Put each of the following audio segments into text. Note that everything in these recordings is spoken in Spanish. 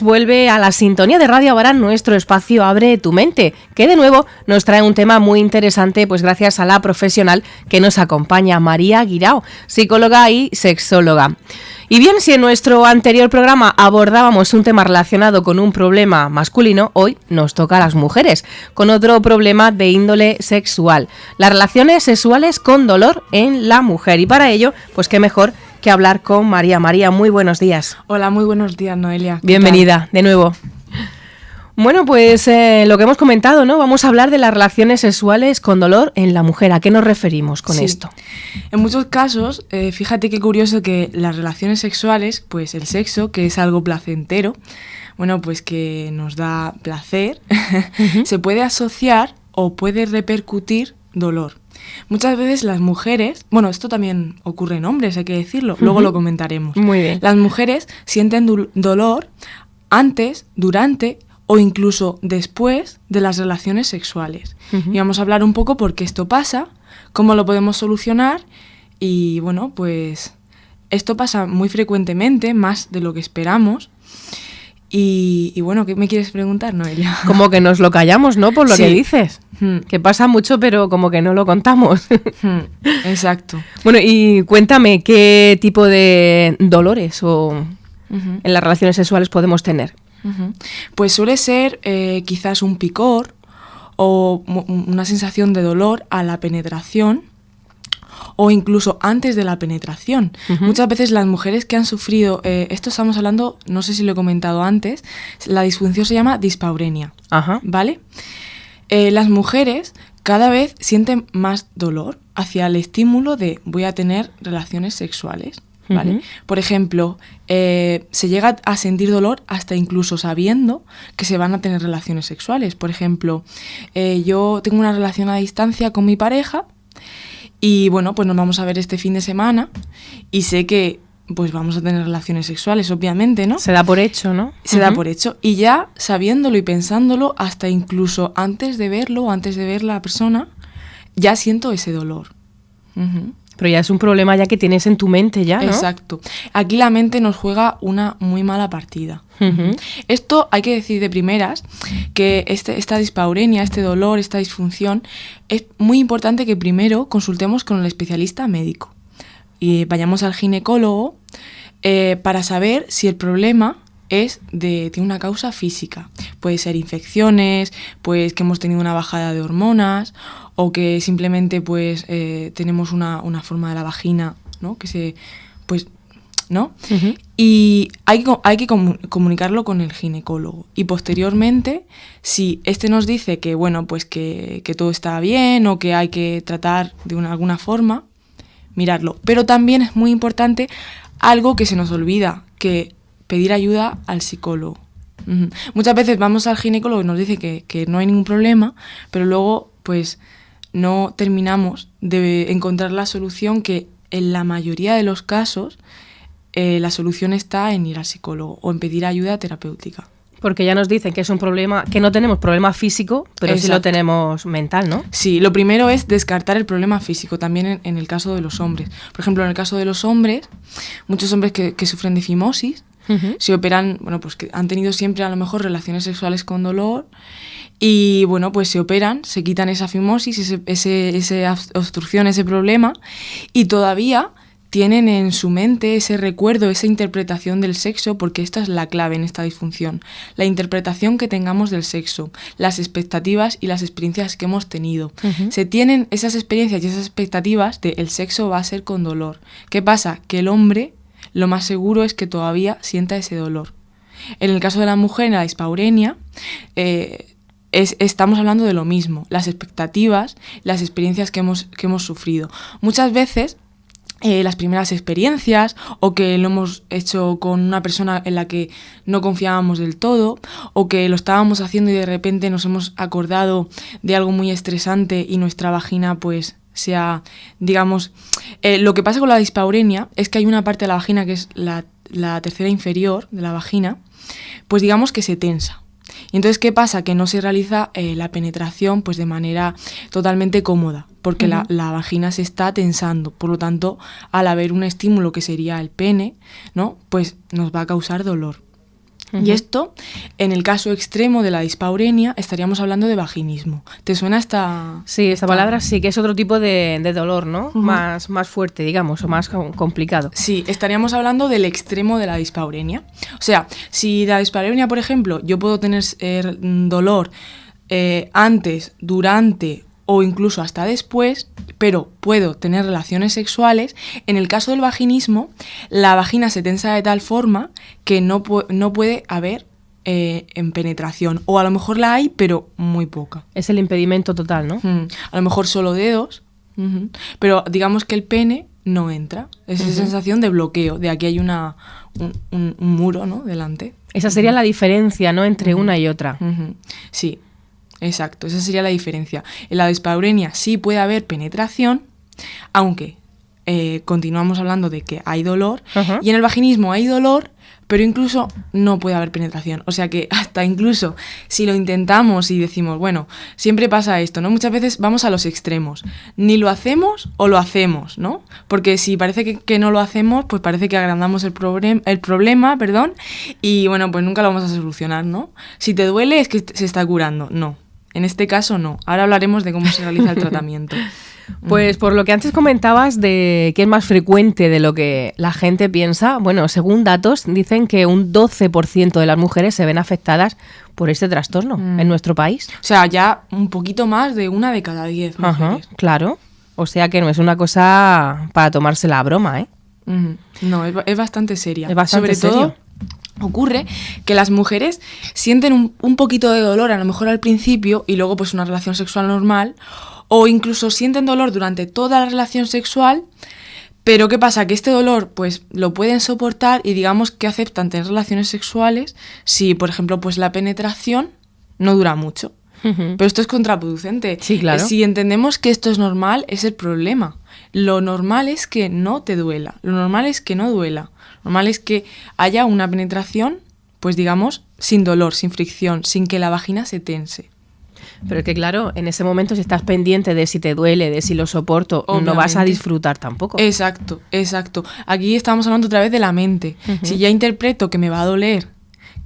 vuelve a la sintonía de Radio Abarán nuestro espacio Abre tu Mente, que de nuevo nos trae un tema muy interesante, pues gracias a la profesional que nos acompaña, María Guirao, psicóloga y sexóloga. Y bien, si en nuestro anterior programa abordábamos un tema relacionado con un problema masculino, hoy nos toca a las mujeres, con otro problema de índole sexual, las relaciones sexuales con dolor en la mujer. Y para ello, pues qué mejor que hablar con María. María, muy buenos días. Hola, muy buenos días, Noelia. Bienvenida de nuevo. Bueno, pues lo que hemos comentado, ¿no? Vamos a hablar de las relaciones sexuales con dolor en la mujer. ¿A qué nos referimos con esto? En muchos casos, fíjate qué curioso que las relaciones sexuales, pues el sexo, que es algo placentero, bueno, pues que nos da placer, se puede asociar o puede repercutir dolor. Muchas veces las mujeres, bueno, esto también ocurre en hombres, hay que decirlo, luego lo comentaremos. Muy bien. Las mujeres sienten dolor antes, durante o incluso después de las relaciones sexuales. Y vamos a hablar un poco por qué esto pasa, cómo lo podemos solucionar y, bueno, pues esto pasa muy frecuentemente, más de lo que esperamos. Y bueno, ¿qué me quieres preguntar, Noelia? Como que nos lo callamos, ¿no? Por lo que dices. Que pasa mucho, pero como que no lo contamos. Exacto. Bueno, y cuéntame, ¿qué tipo de dolores o en las relaciones sexuales podemos tener? Pues suele ser quizás un picor o una sensación de dolor a la penetración o incluso antes de la penetración. Muchas veces las mujeres que han sufrido, esto estamos hablando, no sé si lo he comentado antes, la disfunción se llama dispaurenia, ¿vale? Las mujeres cada vez sienten más dolor hacia el estímulo de voy a tener relaciones sexuales, ¿vale? Por ejemplo, se llega a sentir dolor hasta incluso sabiendo que se van a tener relaciones sexuales. Por ejemplo, yo tengo una relación a distancia con mi pareja y bueno, pues nos vamos a ver este fin de semana y sé que pues vamos a tener relaciones sexuales, obviamente, ¿no? Se da por hecho, ¿no? Se da por hecho. Y ya sabiéndolo y pensándolo, hasta incluso antes de verlo, antes de ver la persona, ya siento ese dolor. Pero ya es un problema ya que tienes en tu mente ya, ¿no? Exacto. Aquí la mente nos juega una muy mala partida. Esto hay que decir de primeras que esta dispaurenia, este dolor, esta disfunción, es muy importante que primero consultemos con el especialista médico y vayamos al ginecólogo para saber si el problema tiene una causa física. Puede ser infecciones, pues que hemos tenido una bajada de hormonas o que simplemente pues tenemos una forma de la vagina, ¿no? Que se, pues, ¿no? Y hay que comunicarlo con el ginecólogo. Y posteriormente, si nos dice que, bueno, pues que todo está bien o que hay que tratar de alguna forma, mirarlo. Pero también es muy importante algo que se nos olvida, que pedir ayuda al psicólogo. Muchas veces vamos al ginecólogo y nos dice que no hay ningún problema, pero luego pues no terminamos de encontrar la solución, que en la mayoría de los casos la solución está en ir al psicólogo o en pedir ayuda terapéutica. Porque ya nos dicen que es un problema, que no tenemos problema físico, pero Exacto. Sí lo tenemos mental, ¿no? Sí, lo primero es descartar el problema físico, también en el caso de los hombres. Por ejemplo, en el caso de los hombres, muchos hombres que sufren de fimosis, se operan, bueno, pues que han tenido siempre a lo mejor relaciones sexuales con dolor y, bueno, pues se operan, se quitan esa fimosis, esa obstrucción, ese problema, y todavía tienen en su mente ese recuerdo, esa interpretación del sexo, porque esta es la clave en esta disfunción, la interpretación que tengamos del sexo, las expectativas y las experiencias que hemos tenido. Se tienen esas experiencias y esas expectativas de el sexo va a ser con dolor. ¿Qué pasa? Que el hombre lo más seguro es que todavía sienta ese dolor. En el caso de la mujer, en la dispaurenia, estamos hablando de lo mismo, las expectativas, las experiencias que hemos sufrido. Muchas veces las primeras experiencias, o que lo hemos hecho con una persona en la que no confiábamos del todo, o que lo estábamos haciendo y de repente nos hemos acordado de algo muy estresante y nuestra vagina pues sea, digamos, lo que pasa con la dispaurenia es que hay una parte de la vagina que es la tercera inferior de la vagina, pues digamos que se tensa. Y entonces, ¿qué pasa? Que no se realiza la penetración pues de manera totalmente cómoda, porque la vagina se está tensando. Por lo tanto, al haber un estímulo que sería el pene, ¿no? Pues nos va a causar dolor. Y esto, en el caso extremo de la dispaurenia, estaríamos hablando de vaginismo. ¿Te suena esta...? Sí, esta palabra sí que es otro tipo de dolor, ¿no? Más fuerte, digamos, o más complicado. Sí, estaríamos hablando del extremo de la dispaurenia. O sea, si la dispaurenia, por ejemplo, yo puedo tener dolor antes, durante o incluso hasta después, pero puedo tener relaciones sexuales. En el caso del vaginismo, la vagina se tensa de tal forma que no puede haber en penetración. O a lo mejor la hay, pero muy poca. Es el impedimento total, ¿no? A lo mejor solo dedos, pero digamos que el pene no entra. Es esa sensación de bloqueo, de aquí hay un muro, ¿no?, delante. Esa sería la diferencia, ¿no?, entre una y otra. Sí. Exacto, esa sería la diferencia. En la dispaurenia sí puede haber penetración, aunque continuamos hablando de que hay dolor, y en el vaginismo hay dolor, pero incluso no puede haber penetración. O sea que hasta incluso si lo intentamos y decimos, bueno, siempre pasa esto, ¿no? Muchas veces vamos a los extremos. Ni lo hacemos o lo hacemos, ¿no? Porque si parece que no lo hacemos, pues parece que agrandamos el problema, y bueno, pues nunca lo vamos a solucionar, ¿no? Si te duele es que se está curando. No. En este caso no. Ahora hablaremos de cómo se realiza el tratamiento. Pues por lo que antes comentabas de que es más frecuente de lo que la gente piensa, bueno, según datos dicen que un 12% de las mujeres se ven afectadas por este trastorno en nuestro país. O sea, ya un poquito más de 1 de cada 10 mujeres. Claro. O sea que no es una cosa para tomársela a broma, ¿eh? No, es bastante seria. Es bastante Sobre serio. todo, ocurre que las mujeres sienten un poquito de dolor a lo mejor al principio y luego pues una relación sexual normal, o incluso sienten dolor durante toda la relación sexual, pero ¿qué pasa? Que este dolor pues lo pueden soportar y digamos que aceptan tener relaciones sexuales si, por ejemplo, pues la penetración no dura mucho. Pero esto es contraproducente. Sí, claro. Si entendemos que esto es normal, es el problema. Lo normal es que no te duela, lo normal es que no duela. Lo normal es que haya una penetración, pues digamos, sin dolor, sin fricción, sin que la vagina se tense. Pero es que claro, en ese momento si estás pendiente de si te duele, de si lo soporto, Obviamente. no vas a disfrutar tampoco. Exacto. Aquí estamos hablando otra vez de la mente. Si ya interpreto que me va a doler,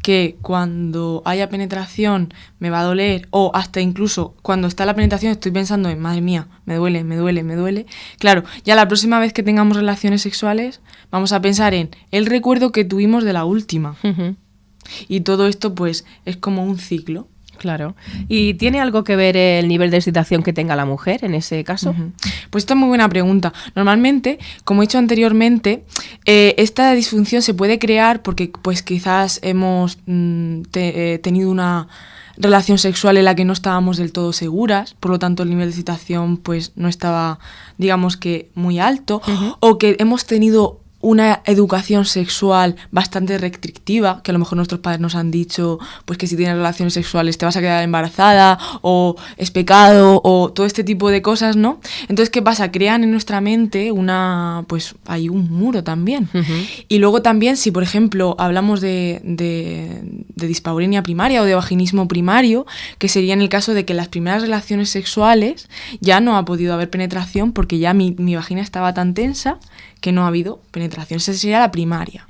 que cuando haya penetración me va a doler, o hasta incluso cuando está la penetración estoy pensando en, madre mía, me duele. Claro, ya la próxima vez que tengamos relaciones sexuales vamos a pensar en el recuerdo que tuvimos de la última. Y todo esto pues es como un ciclo. Claro. ¿Y tiene algo que ver el nivel de excitación que tenga la mujer en ese caso? Pues esta es muy buena pregunta. Normalmente, como he dicho anteriormente, esta disfunción se puede crear porque pues quizás hemos tenido una relación sexual en la que no estábamos del todo seguras, por lo tanto el nivel de excitación pues no estaba, digamos que muy alto, o que hemos tenido una educación sexual bastante restrictiva, que a lo mejor nuestros padres nos han dicho pues que si tienes relaciones sexuales te vas a quedar embarazada, o es pecado, o todo este tipo de cosas, ¿no? Entonces, ¿qué pasa? Crean en nuestra mente pues hay un muro también. Y luego también, si por ejemplo hablamos de dispaurenia primaria o de vaginismo primario, que sería en el caso de que en las primeras relaciones sexuales ya no ha podido haber penetración porque ya mi vagina estaba tan tensa que no ha habido penetración. Esa sería la primaria.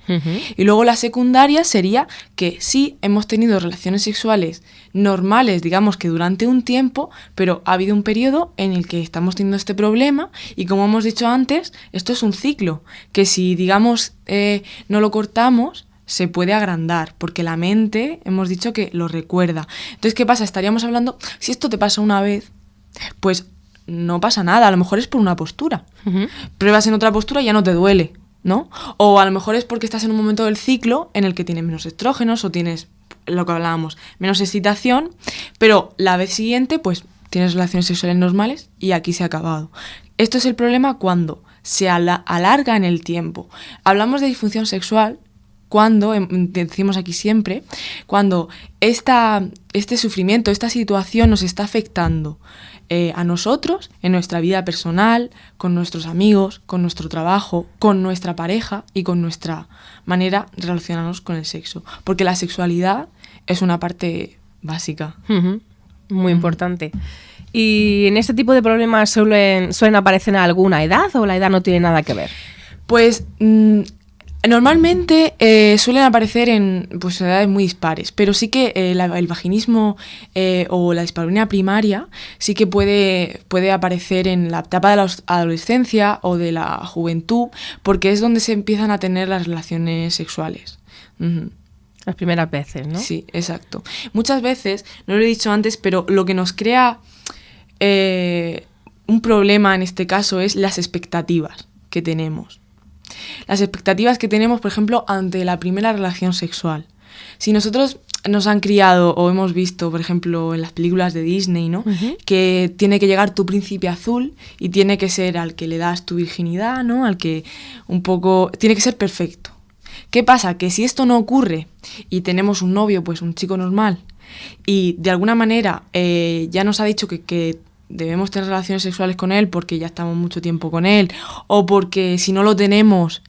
Y luego la secundaria sería que sí hemos tenido relaciones sexuales normales, digamos que durante un tiempo, pero ha habido un periodo en el que estamos teniendo este problema y como hemos dicho antes, esto es un ciclo, que si digamos no lo cortamos, se puede agrandar, porque la mente, hemos dicho que lo recuerda. Entonces, ¿qué pasa? Estaríamos hablando, si esto te pasa una vez, pues no pasa nada, a lo mejor es por una postura. Pruebas en otra postura y ya no te duele, ¿no? O a lo mejor es porque estás en un momento del ciclo en el que tienes menos estrógenos o tienes, lo que hablábamos, menos excitación, pero la vez siguiente pues tienes relaciones sexuales normales y aquí se ha acabado. Esto es el problema cuando se alarga en el tiempo. Hablamos de disfunción sexual cuando, decimos aquí siempre, cuando este sufrimiento, esta situación nos está afectando a nosotros, en nuestra vida personal, con nuestros amigos, con nuestro trabajo, con nuestra pareja y con nuestra manera de relacionarnos con el sexo. Porque la sexualidad es una parte básica. Muy importante. ¿Y en este tipo de problemas suelen aparecer a alguna edad o la edad no tiene nada que ver? Pues Normalmente suelen aparecer en pues, edades muy dispares, pero sí que el vaginismo o la dispareunia primaria sí que puede aparecer en la etapa de la adolescencia o de la juventud, porque es donde se empiezan a tener las relaciones sexuales. Uh-huh. Las primeras veces, ¿no? Sí, exacto. Muchas veces, no lo he dicho antes, pero lo que nos crea un problema en este caso es las expectativas que tenemos. Las expectativas que tenemos, por ejemplo, ante la primera relación sexual. Si nosotros nos han criado o hemos visto, por ejemplo, en las películas de Disney, ¿no? Uh-huh. Que tiene que llegar tu príncipe azul y tiene que ser al que le das tu virginidad, ¿no? Al que un poco... Tiene que ser perfecto. ¿Qué pasa? Que si esto no ocurre y tenemos un novio, pues un chico normal, y de alguna manera ya nos ha dicho que debemos tener relaciones sexuales con él porque ya estamos mucho tiempo con él, o porque si no lo tenemos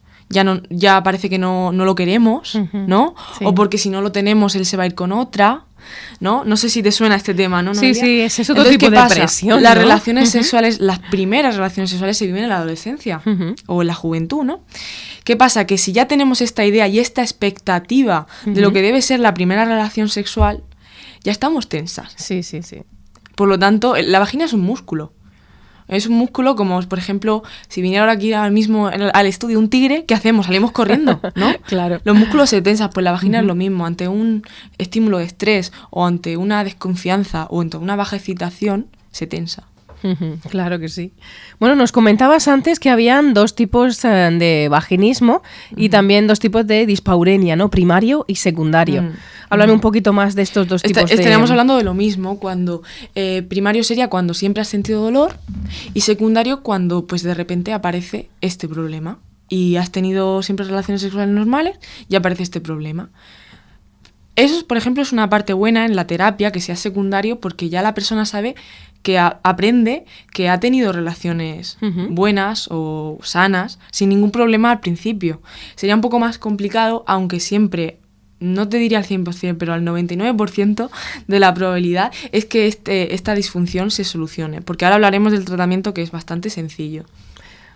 ya parece que no lo queremos, ¿no? Sí. O porque si no lo tenemos él se va a ir con otra, ¿no? No sé si te suena este tema, ¿no? Sí, sí, ese es otro tipo de presión, Las ¿no? relaciones sexuales, las primeras relaciones sexuales se viven en la adolescencia o en la juventud, ¿no? ¿Qué pasa? Que si ya tenemos esta idea y esta expectativa de lo que debe ser la primera relación sexual, ya estamos tensas. Sí, sí, sí. Por lo tanto, la vagina es un músculo. Es un músculo como, por ejemplo, si viniera ahora aquí ahora mismo al estudio un tigre, ¿qué hacemos? Salimos corriendo, ¿no? Claro. Los músculos se tensan, pues la vagina es lo mismo. Ante un estímulo de estrés o ante una desconfianza o ante una baja excitación, se tensa. Claro que sí. Bueno, nos comentabas antes que habían dos tipos de vaginismo y también dos tipos de dispaurenia, ¿no? Primario y secundario. Háblame un poquito más de estos dos tipos. Estaríamos hablando de lo mismo, cuando primario sería cuando siempre has sentido dolor y secundario cuando pues de repente aparece este problema y has tenido siempre relaciones sexuales normales y aparece este problema. Eso, por ejemplo, es una parte buena en la terapia, que sea secundario, porque ya la persona sabe que aprende que ha tenido relaciones buenas o sanas sin ningún problema al principio. Sería un poco más complicado, aunque siempre, no te diría al 100%, pero al 99% de la probabilidad es que esta disfunción se solucione, porque ahora hablaremos del tratamiento, que es bastante sencillo.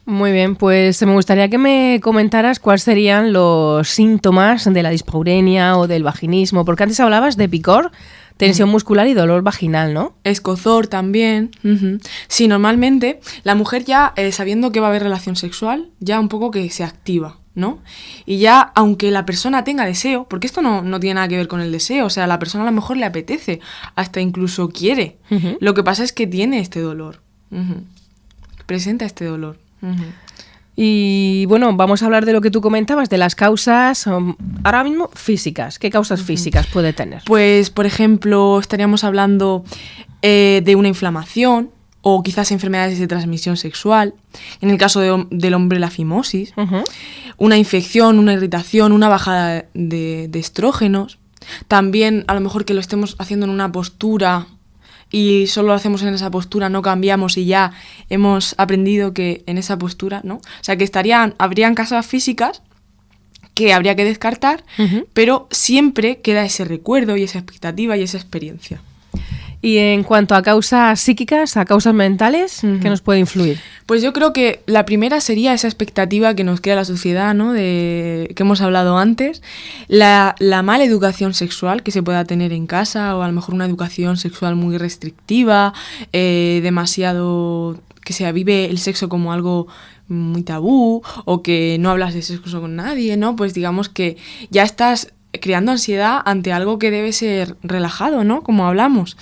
Muy bien, pues me gustaría que me comentaras cuáles serían los síntomas de la dispaurenia o del vaginismo, porque antes hablabas de picor, tensión muscular y dolor vaginal, ¿no? Escozor también. Uh-huh. Sí, normalmente la mujer ya, sabiendo que va a haber relación sexual, ya un poco que se activa, ¿no? Y ya, aunque la persona tenga deseo, porque esto no tiene nada que ver con el deseo, o sea, a la persona a lo mejor le apetece, hasta incluso quiere. Uh-huh. Lo que pasa es que tiene este dolor. Uh-huh. Presenta este dolor. Uh-huh. Y bueno, vamos a hablar de lo que tú comentabas, de las causas ahora mismo físicas. ¿Qué causas físicas puede tener? Pues, por ejemplo, estaríamos hablando de una inflamación o quizás enfermedades de transmisión sexual. En el caso del hombre, la fimosis. Uh-huh. Una infección, una irritación, una bajada de estrógenos. También, a lo mejor que lo estemos haciendo en una postura y solo lo hacemos en esa postura, no cambiamos y ya hemos aprendido que en esa postura, ¿no? O sea, que habrían causas físicas que habría que descartar, uh-huh. pero siempre queda ese recuerdo y esa expectativa y esa experiencia. Y en cuanto a causas psíquicas, a causas mentales, uh-huh. ¿qué nos puede influir? Pues yo creo que la primera sería esa expectativa que nos crea la sociedad, ¿no? Que hemos hablado antes, la mala educación sexual que se pueda tener en casa, o a lo mejor una educación sexual muy restrictiva, demasiado, que se vive el sexo como algo muy tabú, o que no hablas de sexo con nadie, ¿no? Pues digamos que ya estás creando ansiedad ante algo que debe ser relajado, ¿no? Como hablamos.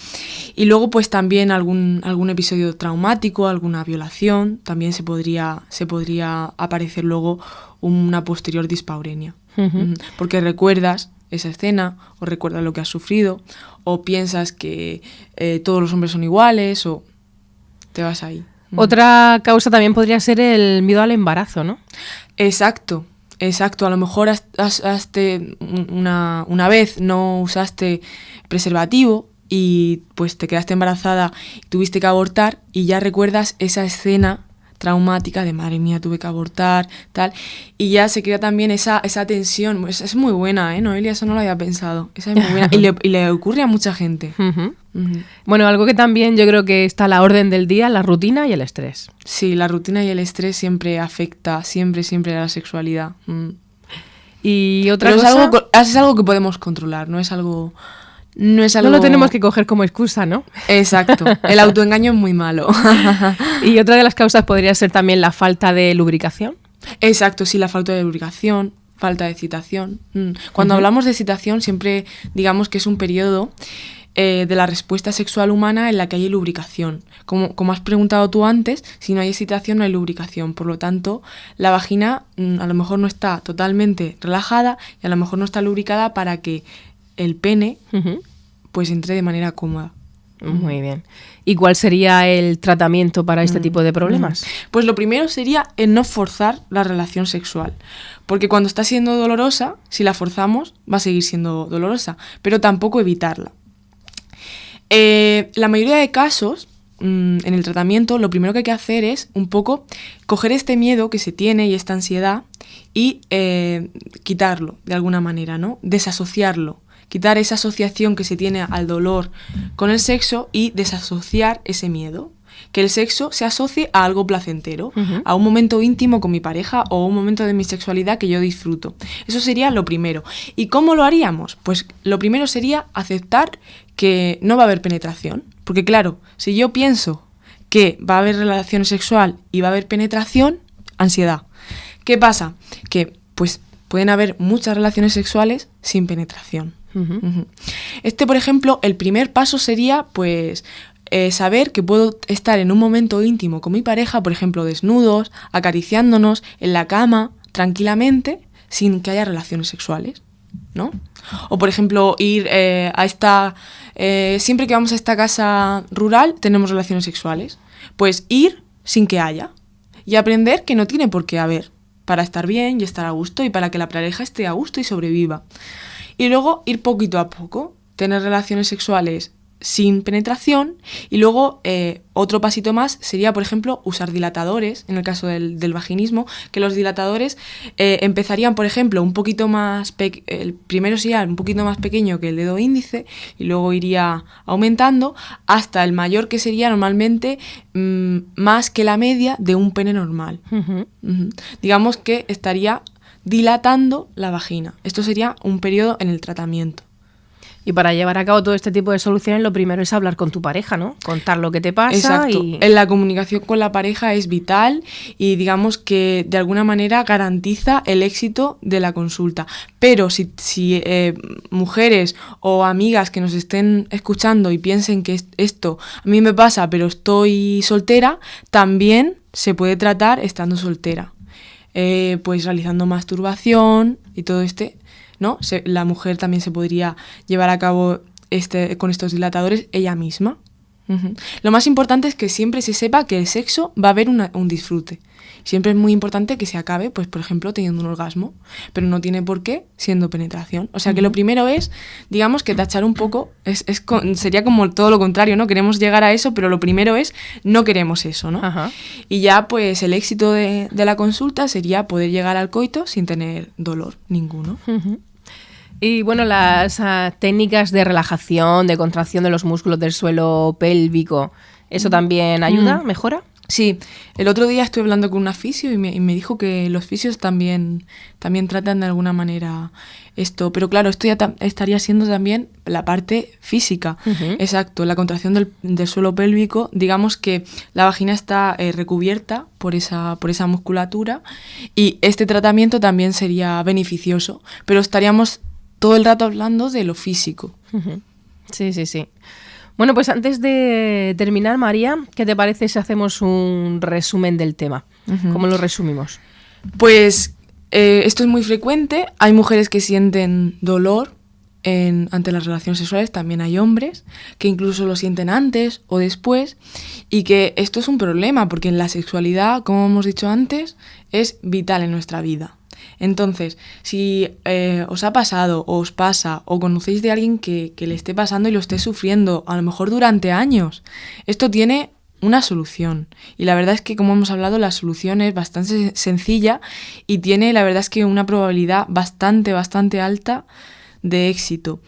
Y luego, pues también algún episodio traumático, alguna violación, también se podría aparecer luego una posterior dispaurenia. Uh-huh. Porque recuerdas esa escena, o recuerdas lo que has sufrido, o piensas que todos los hombres son iguales, o te vas ahí. Otra causa también podría ser el miedo al embarazo, ¿no? Exacto, a lo mejor una vez no usaste preservativo y pues te quedaste embarazada y tuviste que abortar y ya recuerdas esa escena traumática de madre mía, tuve que abortar, tal, y ya se crea también esa tensión. Es muy buena, Noelia, eso no lo había pensado. Esa es muy buena y le ocurre a mucha gente. Uh-huh. Uh-huh. Bueno, algo que también yo creo que está a la orden del día, la rutina y el estrés. Sí, la rutina y el estrés siempre afecta, siempre a la sexualidad. Y otra Pero cosa... es algo que podemos controlar, no es algo... No lo tenemos que coger como excusa, ¿no? Exacto. El autoengaño es muy malo. Y otra de las causas podría ser también la falta de lubricación. Exacto, sí, la falta de lubricación, falta de excitación. Cuando hablamos de excitación, siempre digamos que es un periodo de la respuesta sexual humana en la que hay lubricación. Como has preguntado tú antes, si no hay excitación no hay lubricación. Por lo tanto, la vagina a lo mejor no está totalmente relajada y a lo mejor no está lubricada para que el pene pues entre de manera cómoda. Muy bien. ¿Y cuál sería el tratamiento para este tipo de problemas? Pues lo primero sería el no forzar la relación sexual. Porque cuando está siendo dolorosa, si la forzamos, va a seguir siendo dolorosa, pero tampoco evitarla. La mayoría de casos, en el tratamiento, lo primero que hay que hacer es un poco coger este miedo que se tiene y esta ansiedad y quitarlo de alguna manera, ¿no? Desasociarlo. Quitar esa asociación que se tiene al dolor con el sexo y desasociar ese miedo. Que el sexo se asocie a algo placentero, a un momento íntimo con mi pareja o un momento de mi sexualidad que yo disfruto. Eso sería lo primero. ¿Y cómo lo haríamos? Pues lo primero sería aceptar que no va a haber penetración. Porque claro, si yo pienso que va a haber relación sexual y va a haber penetración, ansiedad. ¿Qué pasa? Que pues pueden haber muchas relaciones sexuales sin penetración. Por ejemplo, el primer paso sería, pues, saber que puedo estar en un momento íntimo con mi pareja, por ejemplo, desnudos, acariciándonos en la cama, tranquilamente, sin que haya relaciones sexuales, ¿no? O, por ejemplo, ir siempre que vamos a esta casa rural, tenemos relaciones sexuales. Pues ir sin que haya. Y aprender que no tiene por qué haber, para estar bien y estar a gusto y para que la pareja esté a gusto y sobreviva. Y luego ir poquito a poco, tener relaciones sexuales sin penetración y luego otro pasito más sería, por ejemplo, usar dilatadores, en el caso del vaginismo, que los dilatadores empezarían, por ejemplo, un poquito más, el primero sería un poquito más pequeño que el dedo índice y luego iría aumentando hasta el mayor que sería normalmente más que la media de un pene normal. Digamos que estaría dilatando la vagina. Esto sería un periodo en el tratamiento. Y para llevar a cabo todo este tipo de soluciones, lo primero es hablar con tu pareja, ¿no? Contar lo que te pasa. Exacto. En la comunicación con la pareja es vital y digamos que de alguna manera garantiza el éxito de la consulta. Pero si mujeres o amigas que nos estén escuchando y piensen que esto a mí me pasa pero estoy soltera, también se puede tratar estando soltera. Pues realizando masturbación y todo ¿no? La mujer también se podría llevar a cabo con estos dilatadores ella misma. Lo más importante es que siempre se sepa que el sexo va a haber un disfrute. Siempre es muy importante que se acabe, pues por ejemplo, teniendo un orgasmo, pero no tiene por qué siendo penetración. O sea que lo primero es, digamos, que tachar un poco, sería como todo lo contrario, ¿no? Queremos llegar a eso, pero lo primero es, no queremos eso, ¿no? Y ya pues el éxito de la consulta sería poder llegar al coito sin tener dolor ninguno. Y bueno, las técnicas de relajación, de contracción de los músculos del suelo pélvico, ¿eso también ayuda, mejora? Sí, el otro día estuve hablando con una fisio y me dijo que los fisios también tratan de alguna manera esto. Pero claro, esto ya estaría siendo también la parte física. Exacto, la contracción del suelo pélvico. Digamos que la vagina está recubierta por esa musculatura y este tratamiento también sería beneficioso. Pero estaríamos todo el rato hablando de lo físico. Sí. Bueno, pues antes de terminar, María, ¿qué te parece si hacemos un resumen del tema? ¿Cómo lo resumimos? Pues esto es muy frecuente. Hay mujeres que sienten dolor ante las relaciones sexuales, también hay hombres que incluso lo sienten antes o después y que esto es un problema porque la sexualidad, como hemos dicho antes, es vital en nuestra vida. Entonces, si os ha pasado o os pasa o conocéis de alguien que le esté pasando y lo esté sufriendo, a lo mejor durante años, esto tiene una solución. Y la verdad es que, como hemos hablado, la solución es bastante sencilla y tiene, la verdad es que una probabilidad bastante alta de éxito.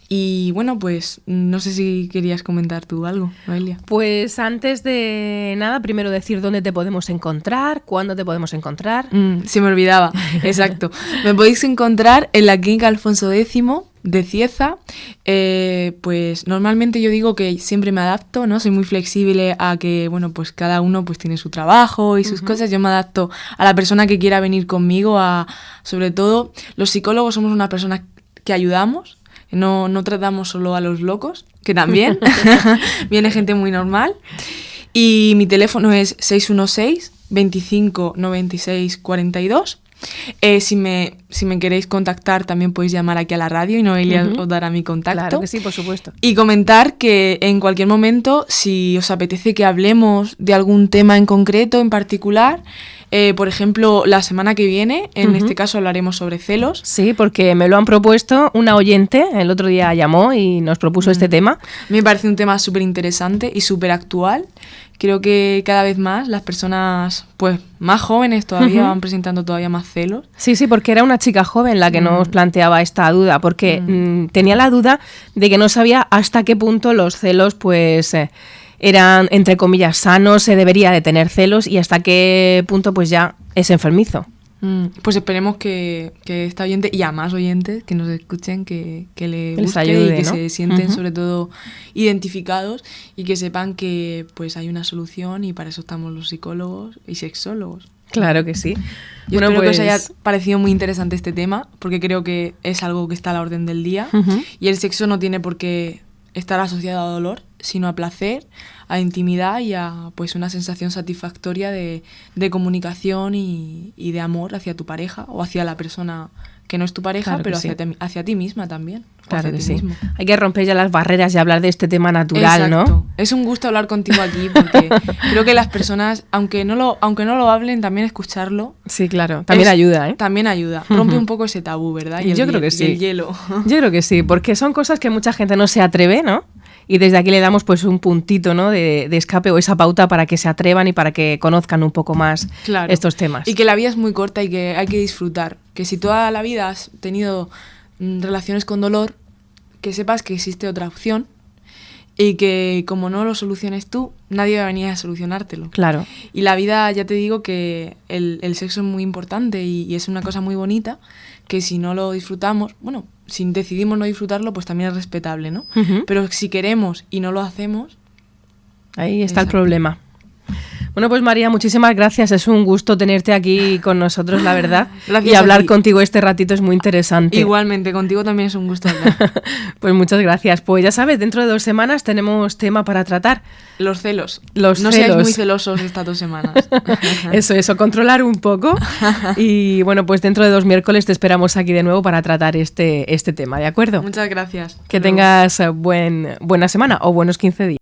Y bueno, pues no sé si querías comentar tú algo, Noelia. Pues antes de nada, primero decir dónde te podemos encontrar, cuándo te podemos encontrar. Se me olvidaba, exacto. Me podéis encontrar en la Clínica Alfonso X de Cieza. Pues normalmente yo digo que siempre me adapto, ¿no? Soy muy flexible a que, bueno, pues cada uno pues tiene su trabajo y sus cosas. Yo me adapto a la persona que quiera venir conmigo, sobre todo, los psicólogos somos una persona que ayudamos. No tratamos solo a los locos, que también viene gente muy normal. Y mi teléfono es 616 25 96 42. Si me queréis contactar, también podéis llamar aquí a la radio y Noelia os dará mi contacto. Claro que sí, por supuesto. Y comentar que en cualquier momento, si os apetece que hablemos de algún tema en concreto, en particular, por ejemplo, la semana que viene, en este caso hablaremos sobre celos. Sí, porque me lo han propuesto una oyente, el otro día llamó y nos propuso este tema. Me parece un tema súper interesante y súper actual. Creo que cada vez más las personas, pues más jóvenes todavía, van presentando todavía más celos. Sí, porque era una chica joven la que nos planteaba esta duda, porque tenía la duda de que no sabía hasta qué punto los celos, pues eran, entre comillas, sanos, se debería de tener celos y hasta qué punto pues ya es enfermizo. Pues esperemos que esta oyente y a más oyentes que nos escuchen, que les guste ayude, y que ¿no? se sienten sobre todo identificados y que sepan que pues hay una solución y para eso estamos los psicólogos y sexólogos. Claro que sí. Yo espero que os haya parecido muy interesante este tema, porque creo que es algo que está a la orden del día y el sexo no tiene por qué estar asociado a dolor, sino a placer, a intimidad y a pues una sensación satisfactoria de comunicación y de amor hacia tu pareja o hacia la persona que no es tu pareja, claro, pero hacia ti misma también. Claro que sí. Mismo. Hay que romper ya las barreras y hablar de este tema natural, exacto, ¿no? Es un gusto hablar contigo aquí porque creo que las personas, aunque no lo hablen, también escucharlo. Sí, claro. También ayuda, ¿eh? También ayuda. Rompe un poco ese tabú, ¿verdad? Y yo creo que sí. Y el hielo. Yo creo que sí, porque son cosas que mucha gente no se atreve, ¿no? Y desde aquí le damos pues un puntito, ¿no? de escape o esa pauta para que se atrevan y para que conozcan un poco más estos temas. Y que la vida es muy corta y que hay que disfrutar. Que si toda la vida has tenido relaciones con dolor, que sepas que existe otra opción y que como no lo soluciones tú, nadie va a venir a solucionártelo. Claro. Y la vida, ya te digo que el sexo es muy importante y es una cosa muy bonita, que si no lo disfrutamos, bueno, si decidimos no disfrutarlo, pues también es respetable, ¿no? Pero si queremos y no lo hacemos... Ahí está el problema. Bueno, pues María, muchísimas gracias. Es un gusto tenerte aquí con nosotros, la verdad. Gracias y hablar contigo este ratito es muy interesante. Igualmente, contigo también es un gusto hablar. Pues muchas gracias. Pues ya sabes, dentro de 2 semanas tenemos tema para tratar. Los celos. No seáis muy celosos estas 2 semanas. Eso, controlar un poco. Y bueno, pues dentro de 2 miércoles te esperamos aquí de nuevo para tratar este tema, ¿de acuerdo? Muchas gracias. Que tengas buena semana o buenos 15 días.